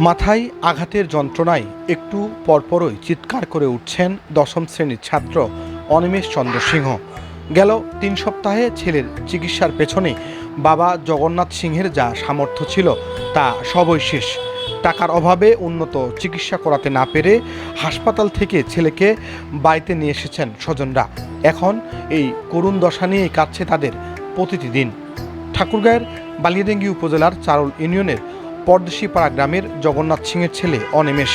মাথায় আঘাতের যন্ত্রণায় একটু পরপরই চিৎকার করে উঠছেন দশম শ্রেণীর ছাত্র অনিমেষ চন্দ্র সিংহ। গেল ৩ সপ্তাহে ছেলের চিকিৎসার পেছনে বাবা জগন্নাথ সিংহের যা সামর্থ্য ছিল তা সবই শেষ। টাকার অভাবে উন্নত চিকিৎসা করাতে না পেরে হাসপাতাল থেকে ছেলেকে বাড়িতে নিয়ে এসেছেন স্বজনরা। এখন এই করুণ দশা নিয়েই কাটছে তাদের প্রতিটি দিন। ঠাকুরগাঁয়ের বালিয়াডাঙ্গি উপজেলার চারুল ইউনিয়নের পরদেশিপাড়া গ্রামের জগন্নাথ সিংয়ের ছেলে অনিমেষ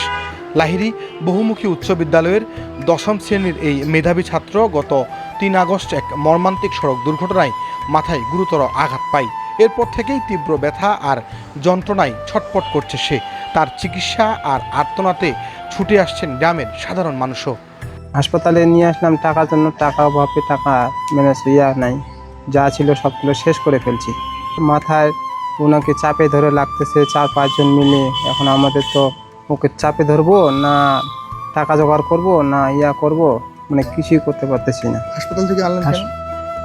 লাহিড়ী বহুমুখী উচ্চ বিদ্যালয়ের দশম শ্রেণীর এই মেধাবী ছাত্র গত ৩ আগস্ট এক মর্মান্তিক সড়ক দুর্ঘটনায় মাথায় গুরুতর আঘাত পায়। এরপর থেকেই তীব্র ব্যথা আর যন্ত্রণায় ছটফট করছে সে। তার চিকিৎসা আর আর্তনাতে ছুটে আসছেন গ্রামের সাধারণ মানুষও। হাসপাতালে নিয়ে আসলাম টাকার জন্য, টাকা অভাবে টাকা ম্যানেজ নাই, যা ছিল সবগুলো শেষ করে ফেলছি। মাথায় ওনাকে চাপে ধরে লাগতেছে ৪-৫ জন মিলে। এখন আমাদের তো ওকে চাপে ধরবো না টাকা জোগাড় করবো না করব, মানে কিছুই করতে পারতেছি না। হাসপাতাল থেকে আনলেন কেন?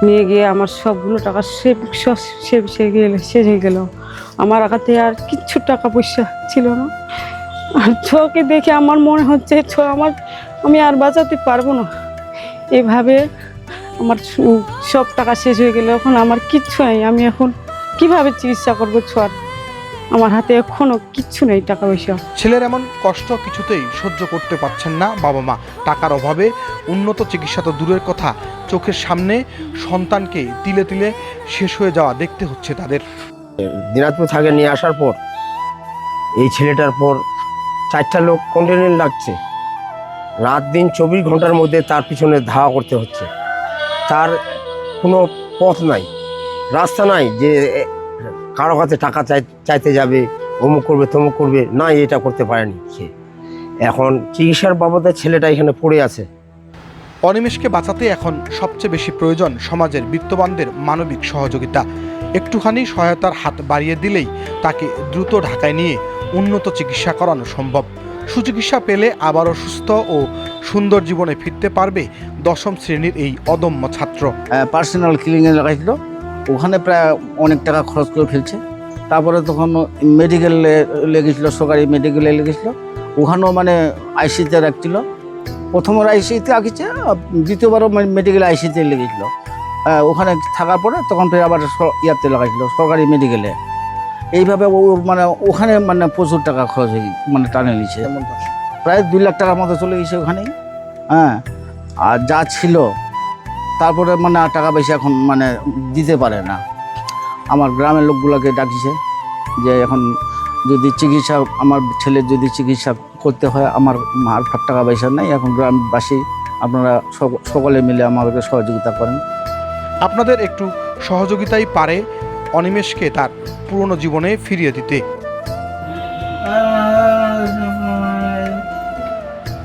নিয়ে গিয়ে আমার সবগুলো টাকা শেষ হয়ে গেল। আমার আঘাতে আর কিচ্ছু টাকা পয়সা ছিল না। আর ছোকে দেখে আমার মনে হচ্ছে আমি আর বাঁচাতে পারবো না। এভাবে আমার সব টাকা শেষ হয়ে গেল। এখন আমার কিচ্ছু নেই। আমি এখন কিভাবে চিকিৎসা করবো? ছোয়ার আমার হাতে এখনো কিচ্ছু নেই টাকা পয়সা। ছেলের এমন কষ্ট কিছুতেই সহ্য করতে পারছেন না বাবা মা। টাকার অভাবে উন্নত চিকিৎসা তো দূরের কথা, চোখের সামনে সন্তানকে তিলে তিলে শেষ হয়ে যাওয়া দেখতে হচ্ছে তাদের। দিনাজপুর থেকে নিয়ে আসার পর এই ছেলেটার পর 4টা লোক কন্টিনিউ লাগছে। রাত দিন 24 ঘন্টার মধ্যে তার পিছনে ধাওয়া করতে হচ্ছে। তার কোনো পথ নাই, রাস্তা নাই যে কারো কাছে টাকা চাইতে যাবে, অমুক করবে তমুক করবে, না, এটা করতে পারেনি সে। এখন চিকিৎসার বাবদে ছেলেটা এখানে পড়ে আছে। অনিমেষকে বাঁচাতে এখন সবচেয়ে বেশি প্রয়োজন সমাজের বিত্তবানদের মানবিক সহযোগিতা। একটুখানি সহায়তার হাত বাড়িয়ে দিলেই তাকে দ্রুত ঢাকায় নিয়ে উন্নত চিকিৎসা করানো সম্ভব। সুচিকিৎসা পেলে আবারও সুস্থ ও সুন্দর জীবনে ফিরতে পারবে দশম শ্রেণীর এই অদম্য ছাত্র। পার্সোনাল ক্লিনিকে লাগাইছিল, ওখানে প্রায় অনেক টাকা খরচ করে ফেলছে। তারপরে তখন মেডিকেলে লেগেছিলো, সরকারি মেডিকেলে লেগেছিলো, ওখানেও মানে আইসিতে রাখছিল। প্রথমবার আইসিতে রাখিছে, দ্বিতীয়বারও মেডিকেল আইসিতে লেগেছিলো। ওখানে থাকার পরে তখন ফের আবার ইয়াতে লাগাইছিল, সরকারি মেডিকেলে। এইভাবে ও মানে ওখানে মানে প্রচুর টাকা খরচ হয়ে মানে টানে নিয়েছে। প্রায় 2 লাখ টাকার মতো চলে গেছে ওখানেই। হ্যাঁ, আর যা ছিল তারপরে মানে আর টাকা পয়সা এখন মানে দিতে পারে না। আমার গ্রামের লোকগুলোকে ডাকিছে যে এখন যদি চিকিৎসা, আমার ছেলের যদি চিকিৎসা করতে হয়, আমার আর টাকা পয়সা নেই। এখন গ্রামবাসী আপনারা সকলে মিলে আমাদেরকে সহযোগিতা করেন। আপনাদের একটু সহযোগিতাই পারে অনিমেষকে তার পুরনো জীবনে ফিরিয়ে দিতে।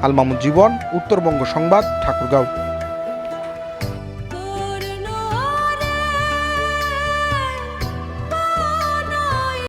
আল মামুন জীবন, উত্তরবঙ্গ সংবাদ, ঠাকুরগাঁও।